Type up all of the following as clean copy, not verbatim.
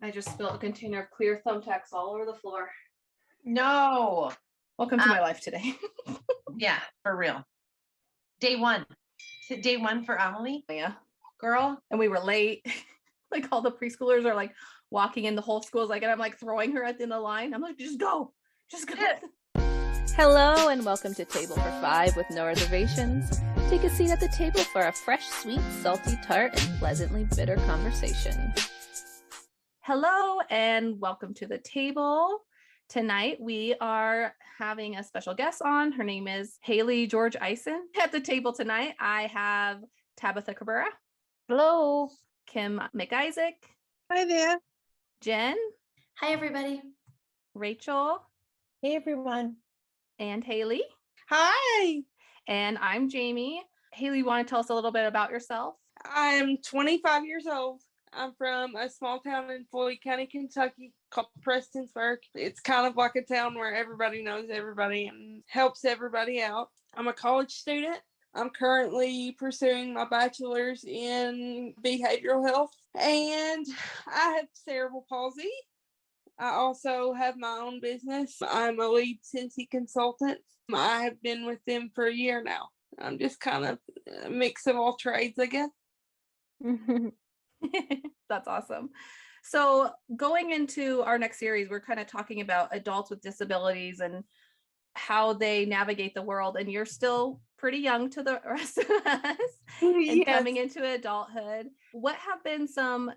I just spilled a container of clear thumbtacks all over the floor. No. Welcome to my life today. Yeah, for real. Day one. Is it day one for Amelie? Yeah. Girl. And we were late. Like all the preschoolers are like walking in, the whole school's like, and I'm like throwing her at the end of the line. I'm like, just go. Just go. Hello and welcome to Table for Five with no reservations. Take a seat at the table for a fresh, sweet, salty tart, and pleasantly bitter conversation. Hello and welcome to the table. Tonight we are having a special guest on. Her name is Hayley George-Ison. At the table tonight, I have Tabitha Cabrera. Hello. Kim McIsaac. Hi there. Jen. Hi, everybody. Rachel. Hey, everyone. And Hayley. Hi. And I'm Jamie. Hayley, you want to tell us a little bit about yourself? I'm 25 years old. I'm from a small town in Floyd County, Kentucky called Prestonsburg. It's kind of like a town where everybody knows everybody and helps everybody out. I'm a college student. I'm currently pursuing my bachelor's in behavioral health, and I have cerebral palsy. I also have my own business. I'm a lead Cincy consultant. I have been with them for a year now. I'm just kind of a mix of all trades, I guess. That's awesome. So going into our next series, we're kind of talking about adults with disabilities and how they navigate the world. And you're still pretty young to the rest of us and coming into adulthood. What have been some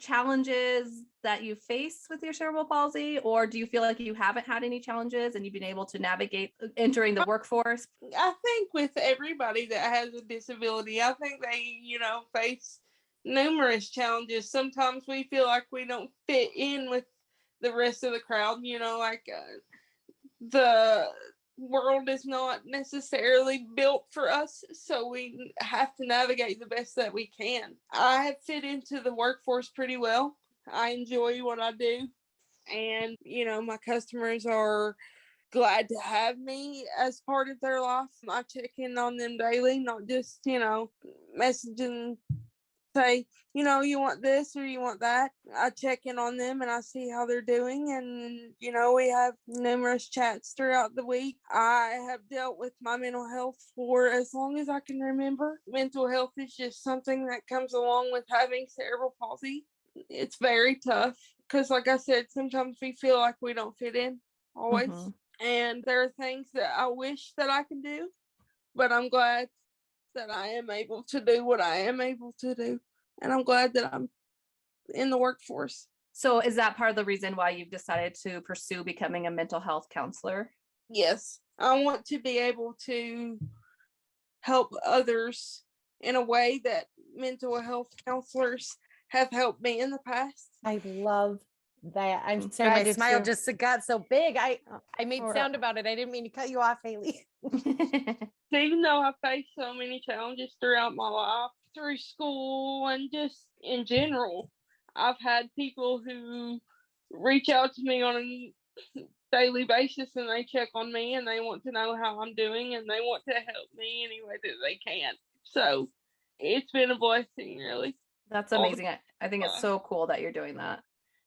challenges that you face with your cerebral palsy, or do you feel like you haven't had any challenges and you've been able to navigate entering the workforce? I think with everybody that has a disability, I think they, face numerous challenges. Sometimes we feel like we don't fit in with the rest of the crowd, the world is not necessarily built for us, so we have to navigate the best that we can. I have fit into the workforce pretty well. I enjoy what I do, and my customers are glad to have me as part of their life. I check in on them daily, not just messaging, say, you want this or you want that. I check in on them and I see how they're doing. And, we have numerous chats throughout the week. I have dealt with my mental health for as long as I can remember. Mental health is just something that comes along with having cerebral palsy. It's very tough because, like I said, sometimes we feel like we don't fit in always. Mm-hmm. And there are things that I wish that I could do, but I'm glad that I am able to do what I am able to do. And I'm glad that I'm in the workforce. So is that part of the reason why you've decided to pursue becoming a mental health counselor? Yes. I want to be able to help others in a way that mental health counselors have helped me in the past. I love that. I'm sorry, my smile just got so big. I made sound about it. I didn't mean to cut you off, Hayley. Even though I faced so many challenges throughout my life, through school and just in general, I've had people who reach out to me on a daily basis and they check on me and they want to know how I'm doing and they want to help me any way that they can. So it's been a blessing, really. That's amazing. I think it's so cool that you're doing that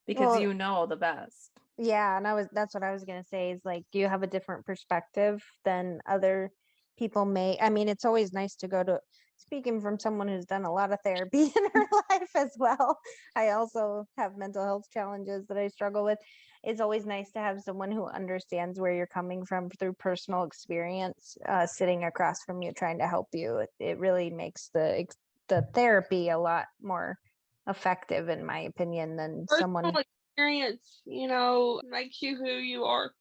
because you know the best. Yeah, and that's what I was gonna say is like you have a different perspective than other people may. I mean, it's always nice to go to, speaking from someone who's done a lot of therapy in her life as well. I also have mental health challenges that I struggle with. It's always nice to have someone who understands where you're coming from through personal experience, sitting across from you, trying to help you. It really makes the therapy a lot more effective, in my opinion, than personal someone. Experience, makes you who you are.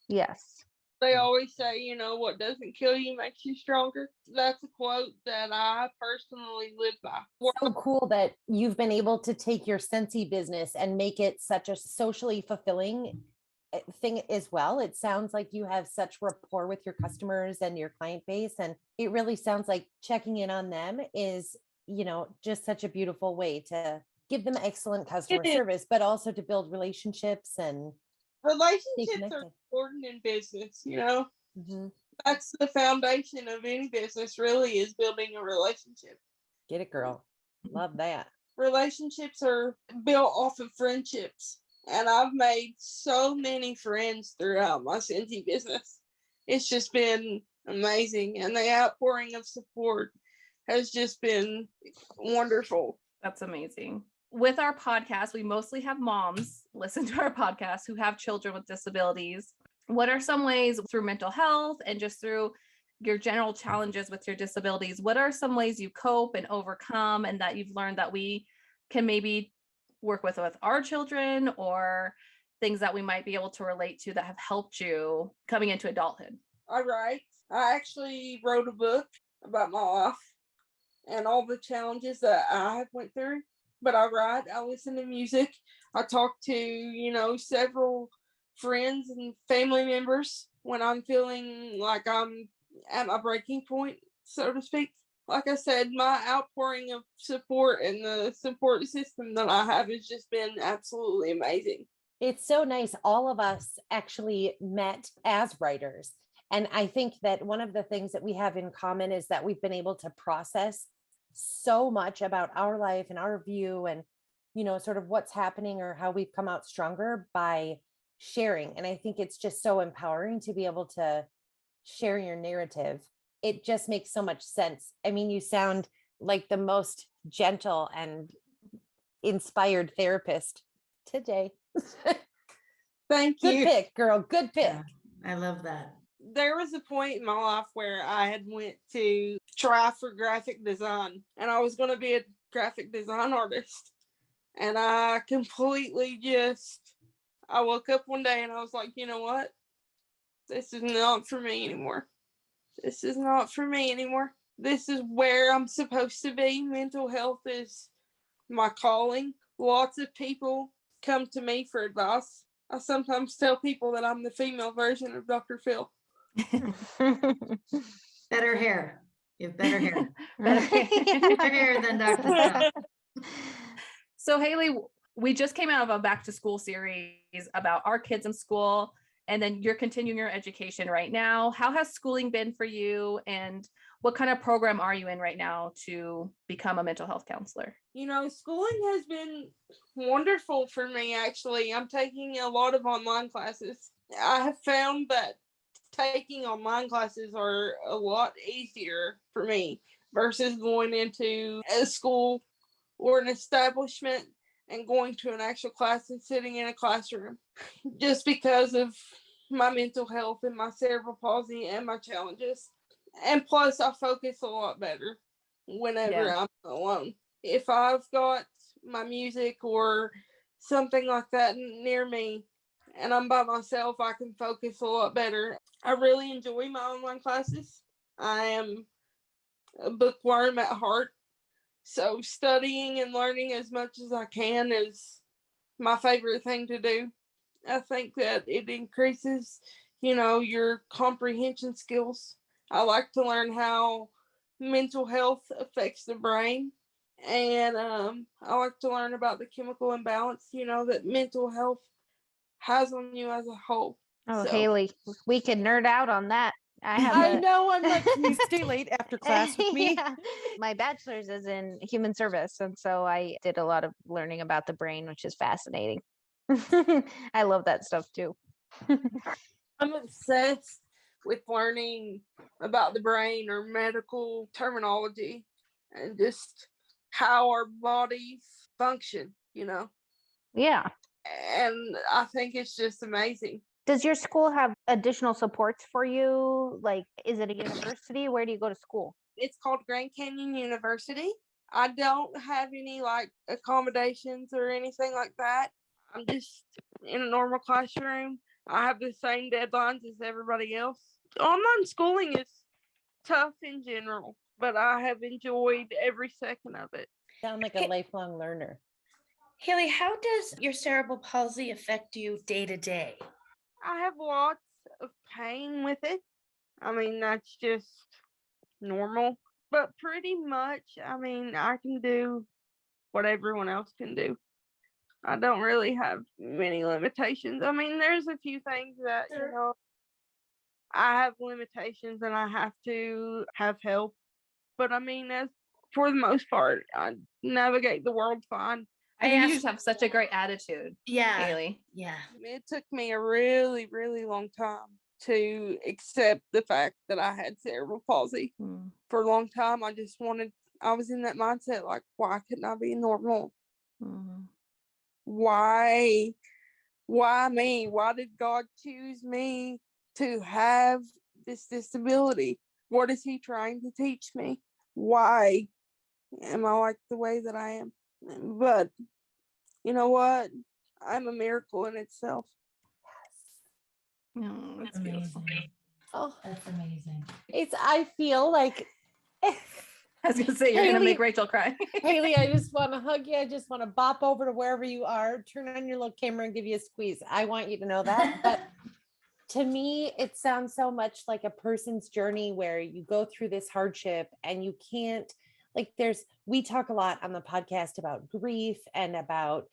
Yes. They always say, what doesn't kill you makes you stronger. That's a quote that I personally live by. So cool that you've been able to take your Scentsy business and make it such a socially fulfilling thing as well. It sounds like you have such rapport with your customers and your client base. And it really sounds like checking in on them is, just such a beautiful way to give them excellent customer service, but also to build relationships and relationships are important in business, Mm-hmm. That's the foundation of any business, really, is building a relationship. Get it, girl. Love that. relationships are built off of friendships. And I've made so many friends throughout my Scentsy business. It's just been amazing. And the outpouring of support has just been wonderful. That's amazing. With our podcast, we mostly have moms listen to our podcast who have children with disabilities. What are some ways through mental health and just through your general challenges with your disabilities? What are some ways you cope and overcome and that you've learned that we can maybe work with our children, or things that we might be able to relate to that have helped you coming into adulthood? I write. I actually wrote a book about my life and all the challenges that I have went through. But I write, I listen to music, I talk to, several friends and family members when I'm feeling like I'm at my breaking point, so to speak. Like I said, my outpouring of support and the support system that I have has just been absolutely amazing. It's so nice. All of us actually met as writers. And I think that one of the things that we have in common is that we've been able to process so much about our life and our view and, sort of what's happening or how we've come out stronger by sharing. And I think it's just so empowering to be able to share your narrative. It just makes so much sense. I mean, you sound like the most gentle and inspired therapist today. Thank you. Good pick, girl. Good pick. Yeah, I love that. There was a point in my life where I had went to try for graphic design, and I was going to be a graphic design artist. And I completely I woke up one day and I was like, you know what? This is not for me anymore. This is not for me anymore. This is where I'm supposed to be. Mental health is my calling. Lots of people come to me for advice. I sometimes tell people that I'm the female version of Dr. Phil. Better hair. You have better hair. Better Better hair than Dr. Phil. So Hayley, we just came out of a back to school series about our kids in school, and then you're continuing your education right now. How has schooling been for you, and what kind of program are you in right now to become a mental health counselor? Schooling has been wonderful for me, actually. I'm taking a lot of online classes. I have found that taking online classes are a lot easier for me versus going into a school or an establishment and going to an actual class and sitting in a classroom, just because of my mental health and my cerebral palsy and my challenges. And plus, I focus a lot better whenever I'm alone. If I've got my music or something like that near me and I'm by myself, I can focus a lot better. I really enjoy my online classes. I am a bookworm at heart. So studying and learning as much as I can is my favorite thing to do. I think that it increases, your comprehension skills. I like to learn how mental health affects the brain. And I like to learn about the chemical imbalance, that mental health has on you as a whole. Oh, so. Hayley, we can nerd out on that. I know. I'm like, can you stay late after class with me? Yeah. My bachelor's is in human service. And so I did a lot of learning about the brain, which is fascinating. I love that stuff too. I'm obsessed with learning about the brain or medical terminology and just how our bodies function, Yeah. And I think it's just amazing. Does your school have additional supports for you? Like, is it a university? Where do you go to school? It's called Grand Canyon University. I don't have any accommodations or anything like that. I'm just in a normal classroom. I have the same deadlines as everybody else. Online schooling is tough in general, but I have enjoyed every second of it. Sound like a lifelong learner. Hayley, how does your cerebral palsy affect you day to day? I have lots of pain with it. I mean, that's just normal. But pretty much, I can do what everyone else can do. I don't really have many limitations. There's a few things that, I have limitations and I have to have help. But as for the most part, I navigate the world fine. I think you just have such a great attitude, Yeah. Hayley. Yeah. It took me a really, really long time to accept the fact that I had cerebral palsy. For a long time, I was in that mindset, like, why couldn't I be normal? Why me? Why did God choose me to have this disability? What is he trying to teach me? Why am I like the way that I am? But you know what? I'm a miracle in itself. Oh, that's beautiful. Amazing. Oh, That's amazing. I feel like I was gonna say you're gonna Hayley- make Rachel cry. Hayley, I just want to hug you. I just want to bop over to wherever you are, turn on your little camera and give you a squeeze. I want you to know that. But to me, it sounds so much like a person's journey where you go through this hardship and you can't, like, we talk a lot on the podcast about grief and about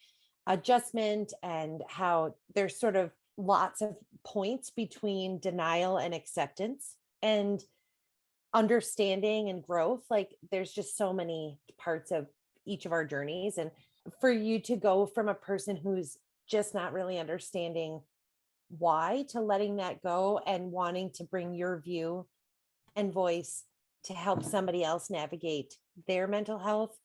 adjustment and how there's sort of lots of points between denial and acceptance and understanding and growth. Like, there's just so many parts of each of our journeys. And for you to go from a person who's just not really understanding why to letting that go and wanting to bring your view and voice to help somebody else navigate their mental health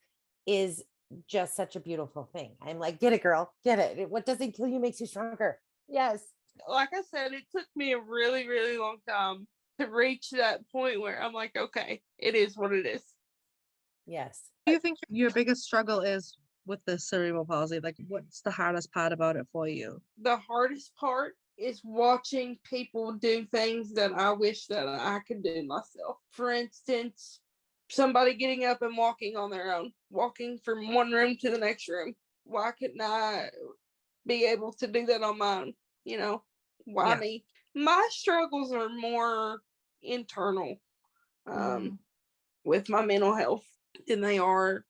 is just such a beautiful thing. I'm like, get it, girl, get it. What doesn't kill you makes you stronger. Yes. Like I said, it took me a really, really long time to reach that point where I'm like, okay, it is what it is. Yes. Do you think your biggest struggle is with the cerebral palsy? Like, what's the hardest part about it for you? The hardest part is watching people do things that I wish that I could do myself. For instance, somebody getting up and walking on their own, walking from one room to the next room. Why couldn't I be able to do that on my own? You know, why me? My struggles are more internal with my mental health than they are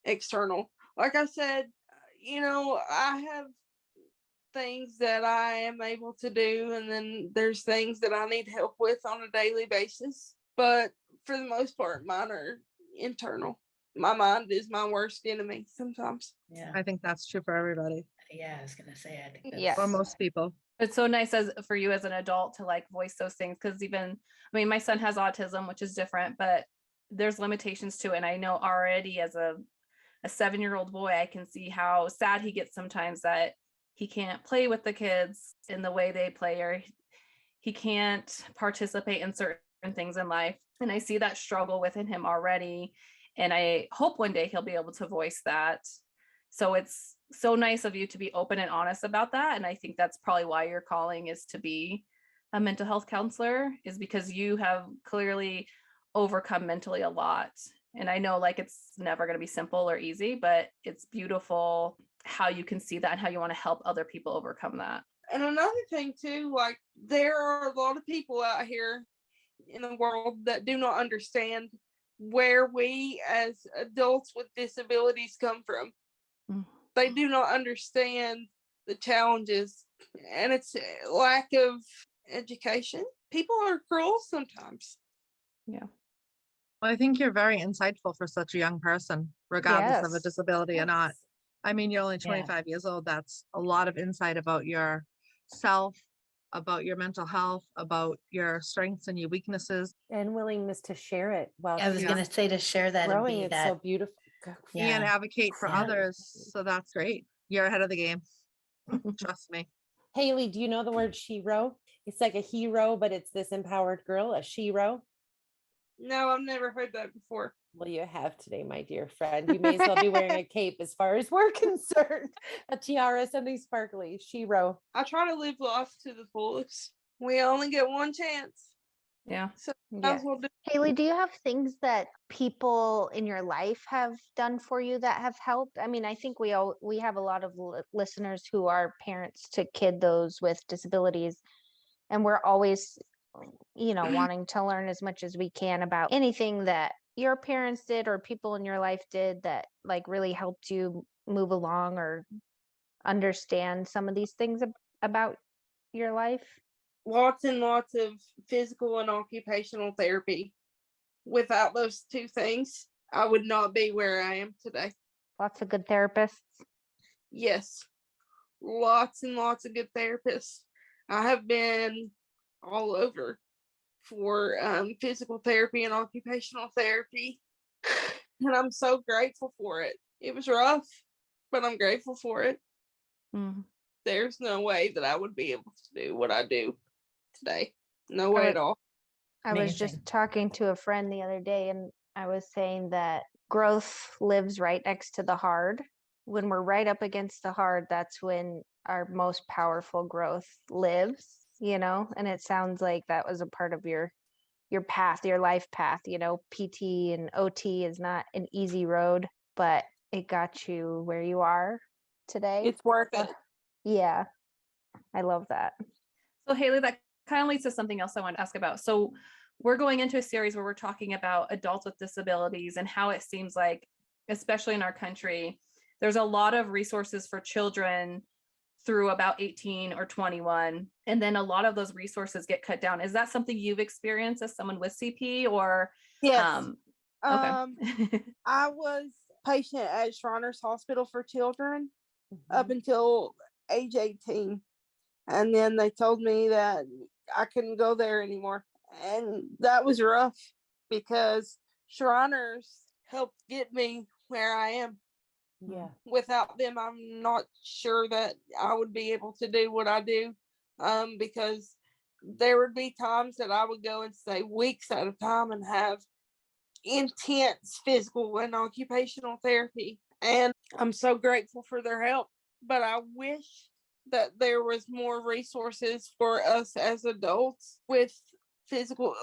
external. Like I said, you know, I have things that I am able to do, and then there's things that I need help with on a daily basis. But for the most part, mine are internal. My mind is my worst enemy sometimes. Yeah. I think that's true for everybody. Yeah, I was gonna say, I think Yeah. Or most people. It's so nice for you as an adult to like voice those things, because I mean, my son has autism, which is different, but there's limitations to it. And I know already as a 7-year-old boy, I can see how sad he gets sometimes that he can't play with the kids in the way they play, or he can't participate in certain things in life. And I see that struggle within him already. And I hope one day he'll be able to voice that. So it's so nice of you to be open and honest about that. And I think that's probably why your calling is to be a mental health counselor, is because you have clearly overcome mentally a lot. And I know like it's never going to be simple or easy, but it's beautiful how you can see that and how you want to help other people overcome that. And another thing too, like, there are a lot of people out here in the world that do not understand where we as adults with disabilities come from. They do not understand the challenges, and it's lack of education. People are cruel sometimes. Yeah. Well, I think you're very insightful for such a young person, regardless of a Yes. disability or not. Yes. I mean, you're only 25 years old. That's a lot of insight about yourself, about your mental health, about your strengths and your weaknesses. And willingness to share it while I was she's gonna say to share that and growing. be It's that. so beautiful. Yeah. And advocate for Yeah. others. So that's great. You're ahead of the game. Trust me. Hayley, do you know the word shero? It's like a hero, but it's this empowered girl, a shero. No, I've never heard that before. Well, you have today, my dear friend. You may as well be wearing a cape as far as we're concerned. A tiara, something sparkly. Shero. I try to live life to the fullest. We only get one chance. Yeah. So Yeah. Hayley, do you have things that people in your life have done for you that have helped? I mean, I think we have a lot of listeners who are parents to kiddos with disabilities, and we're always, wanting to learn as much as we can about anything that your parents did or people in your life did that like really helped you move along or understand some of these things about your life. Lots and lots of physical and occupational therapy. Without those two things, I would not be where I am today. Lots of good therapists. Yes, lots and lots of good therapists. I have been all over for physical therapy and occupational therapy, and I'm so grateful for it. It was rough, but I'm grateful for it. Mhm. There's no way that I would be able to do what I do today. No way at all. I was Amazing. just talking to a friend the other day, and I was saying that growth lives right next to the hard. When we're right up against the hard, that's when our most powerful growth lives, and it sounds like that was a part of your path, your life path. PT and OT is not an easy road, but it got you where you are today. It's worth it. Yeah, I love that. So Hayley, that kind of leads to something else I want to ask about. So we're going into a series where we're talking about adults with disabilities and how it seems like, especially in our country, there's a lot of resources for children through about 18 or 21. And then a lot of those resources get cut down. Is that something you've experienced as someone with CP or? Yes. Okay. I was patient at Shriners Hospital for Children up until age 18. And then they told me that I couldn't go there anymore. And that was rough because Shriners helped get me where I am. Yeah. Without them, I'm not sure that I would be able to do what I do. Because there would be times that I would go and stay weeks at a time and have intense physical and occupational therapy. And I'm so grateful for their help. But I wish that there was more resources for us as adults with physical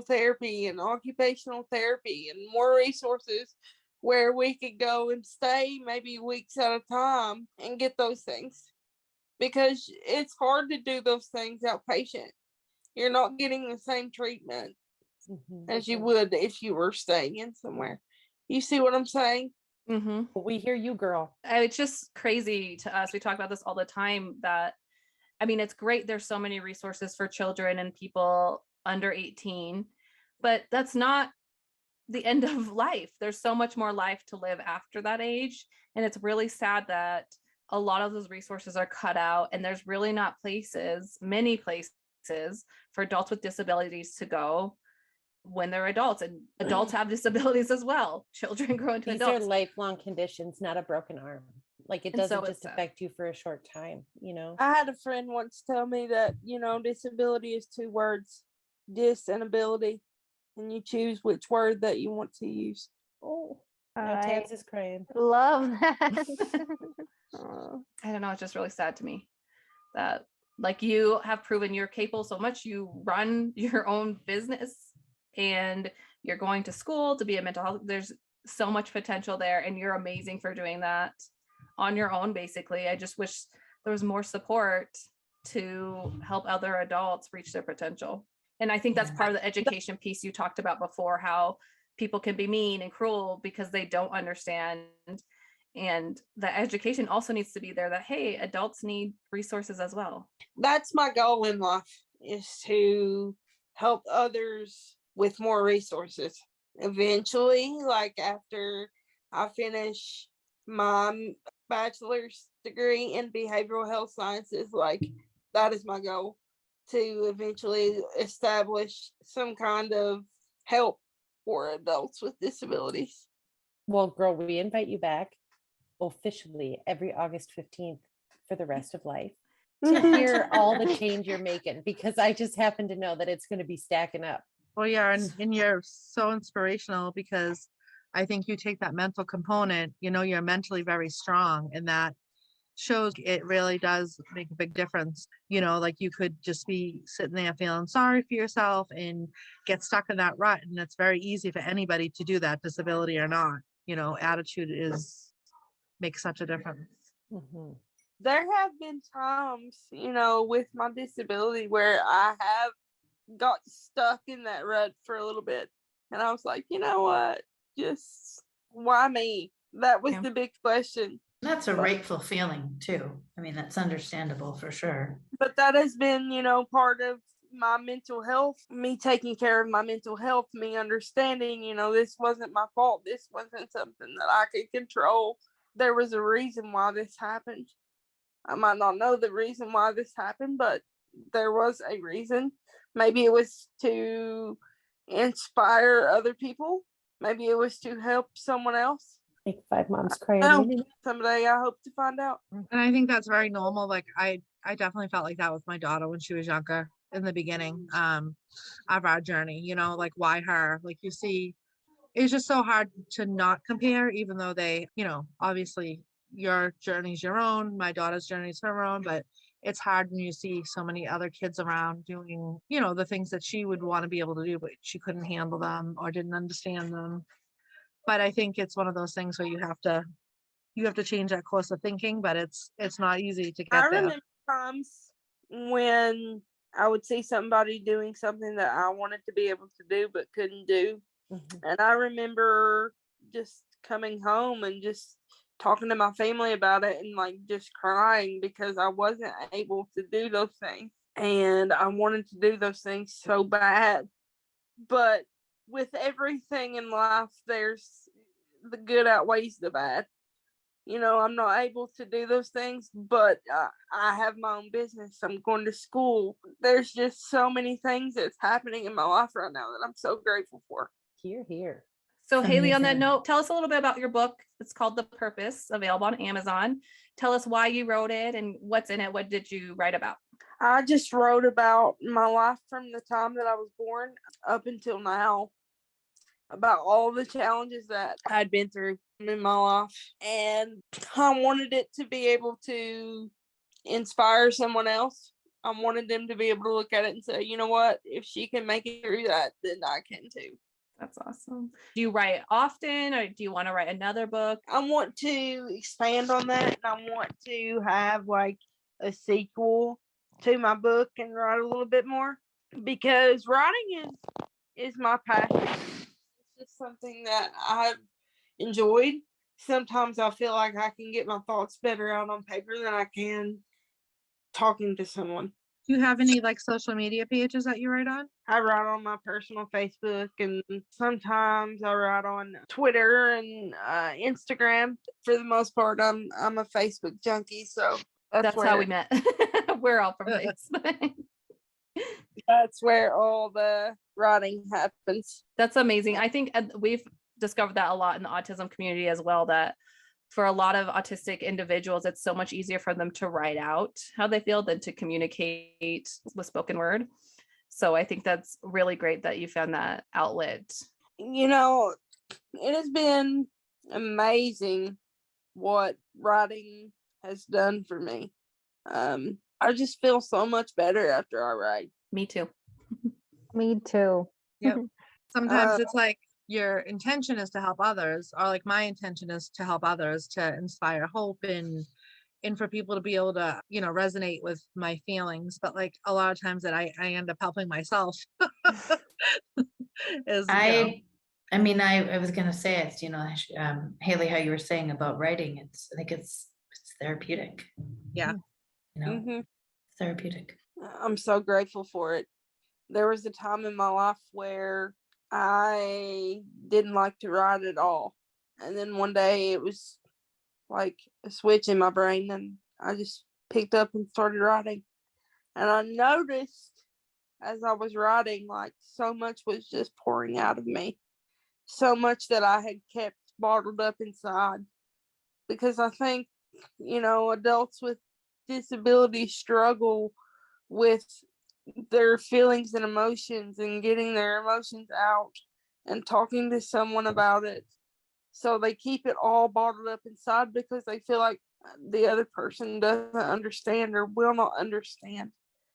therapy and occupational therapy, and more resources where we could go and stay maybe weeks at a time and get those things, because it's hard to do those things outpatient. You're not getting the same treatment as you would if you were staying in somewhere. You see what I'm saying? Mm-hmm. We hear you, girl. It's just crazy to us. We talk about this all the time that, I mean, it's great. There's so many resources for children and people under 18, but that's not the end of life. There's so much more life to live after that age. And it's really sad that a lot of those resources are cut out, and there's really not many places for adults with disabilities to go when they're adults, and adults have disabilities as well. Children grow into These adults. are lifelong conditions, not a broken arm. Like it And so doesn't just it's affect you for a short time, I had a friend once tell me that, disability is 2 words, dis and ability, and you choose which word that you want to use. Oh, now I Tans is crying. love that. I don't know, it's just really sad to me that, like, you have proven you're capable so much. You run your own business and you're going to school to be a mental health. There's so much potential there, and you're amazing for doing that on your own, basically. I just wish there was more support to help other adults reach their potential. And I think that's part of the education piece you talked about before, how people can be mean and cruel because they don't understand. And the education also needs to be there that, hey, adults need resources as well. That's my goal in life, is to help others with more resources. Eventually, like after I finish my bachelor's degree in behavioral health sciences, like that is my goal, to eventually establish some kind of help for adults with disabilities. Well, girl, we invite you back officially every August 15th for the rest of life to hear all the change you're making, because I just happen to know that it's going to be stacking up. Well, yeah, and you're so inspirational, because I think you take that mental component, you're mentally very strong, and that shows it really does make a big difference. Like you could just be sitting there feeling sorry for yourself and get stuck in that rut. And it's very easy for anybody to do that, disability or not. Attitude makes such a difference. There have been times, with my disability where I have got stuck in that rut for a little bit. And I was like, you know what? Just why me? That was the big question. That's a rightful feeling too. I mean, that's understandable for sure. But that has been, part of my mental health, me taking care of my mental health, me understanding, this wasn't my fault. This wasn't something that I could control. There was a reason why this happened. I might not know the reason why this happened, but there was a reason. Maybe it was to inspire other people. Maybe it was to help someone else. Make 5 moms cry. No, someday I hope to find out. And I think that's very normal. Like I definitely felt like that with my daughter when she was younger in the beginning of our journey, like why her? Like you see, it's just so hard to not compare, even though they, obviously your journey's your own, my daughter's journey is her own, but it's hard when you see so many other kids around doing, the things that she would want to be able to do, but she couldn't handle them or didn't understand them. But I think it's one of those things where you have to change that course of thinking, but it's not easy to get I there. remember times when I would see somebody doing something that I wanted to be able to do but couldn't do. And I remember just coming home and just talking to my family about it and like just crying because I wasn't able to do those things. And I wanted to do those things so bad. But with everything in life, there's the good outweighs the bad. I'm not able to do those things, but I have my own business. I'm going to school. There's just so many things that's happening in my life right now that I'm so grateful for. Here. So Hayley, on that Amazing. note, tell us a little bit about your book. It's called The Purpose, available on Amazon. Tell us why you wrote it and what's in it. What did you write about? I just wrote about my life from the time that I was born up until now, about all the challenges that I'd been through in my life. And I wanted it to be able to inspire someone else. I wanted them to be able to look at it and say, you know what, if she can make it through that, then I can too. That's awesome. Do you write often, or do you want to write another book? I want to expand on that, and I want to have like a sequel to my book and write a little bit more, because writing is my passion. It's just something that I've enjoyed. Sometimes I feel like I can get my thoughts better out on paper than I can talking to someone. Do you have any like social media pages that you write on? I write on my personal Facebook, and sometimes I write on Twitter and Instagram. For the most part, I'm a Facebook junkie, so That's how we met. We're all from Facebook. That's where all the writing happens. That's amazing. I think we've discovered that a lot in the autism community as well, that for a lot of autistic individuals, it's so much easier for them to write out how they feel than to communicate with spoken word. So I think that's really great that you found that outlet. It has been amazing what writing has done for me. I just feel so much better after I write. Me too. Me too. Yep. Sometimes it's like your intention is to help others, or like my intention is to help others, to inspire hope and for people to be able to, resonate with my feelings. But like a lot of times that I end up helping myself. I mean, I was gonna say it's, Hayley, how you were saying about writing, I think it's therapeutic. Yeah. Therapeutic. I'm so grateful for it. There was a time in my life where I didn't like to write at all. And then one day it was like a switch in my brain, and I just picked up and started writing. And I noticed as I was writing, like so much was just pouring out of me. So much that I had kept bottled up inside. Because I think, adults with disabilities struggle with their feelings and emotions and getting their emotions out and talking to someone about it. So they keep it all bottled up inside because they feel like the other person doesn't understand or will not understand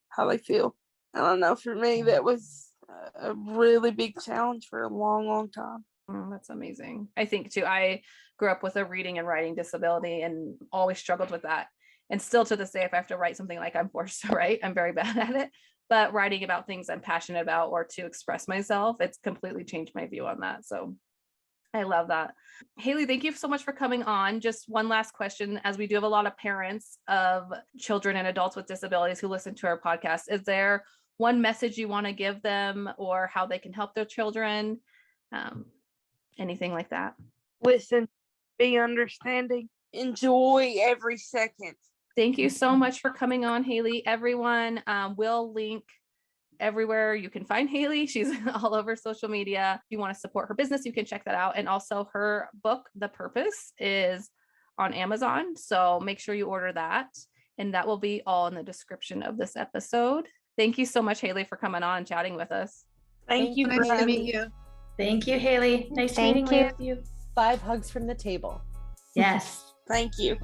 how they feel. And I know for me, that was a really big challenge for a long, long time. That's amazing. I think too, I grew up with a reading and writing disability and always struggled with that. And still to this day, if I have to write something like I'm forced to write, I'm very bad at it. But writing about things I'm passionate about or to express myself, it's completely changed my view on that. So I love that. Hayley, thank you so much for coming on. Just one last question, as we do have a lot of parents of children and adults with disabilities who listen to our podcast. Is there one message you want to give them or how they can help their children, anything like that. Listen, be understanding, enjoy every second. Thank you so much for coming on, Hayley. Everyone, we'll link everywhere you can find Hayley. She's all over social media. If you want to support her business, you can check that out. And also her book, The Purpose, is on Amazon. So make sure you order that. And that will be all in the description of this episode. Thank you so much, Hayley, for coming on and chatting with us. Thank you. Nice to meet you. Thank you, Hayley. Nice Thank meeting you. with you. 5 hugs from the table. Yes. Thank you.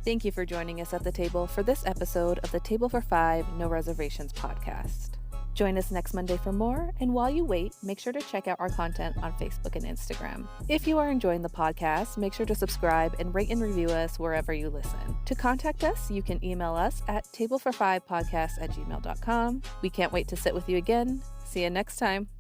Thank you for joining us at the table for this episode of the Table for 5 No Reservations podcast. Join us next Monday for more, and while you wait, make sure to check out our content on Facebook and Instagram. If you are enjoying the podcast, make sure to subscribe and rate and review us wherever you listen. To contact us, you can email us at tablefor5podcast@gmail.com. We can't wait to sit with you again. See you next time.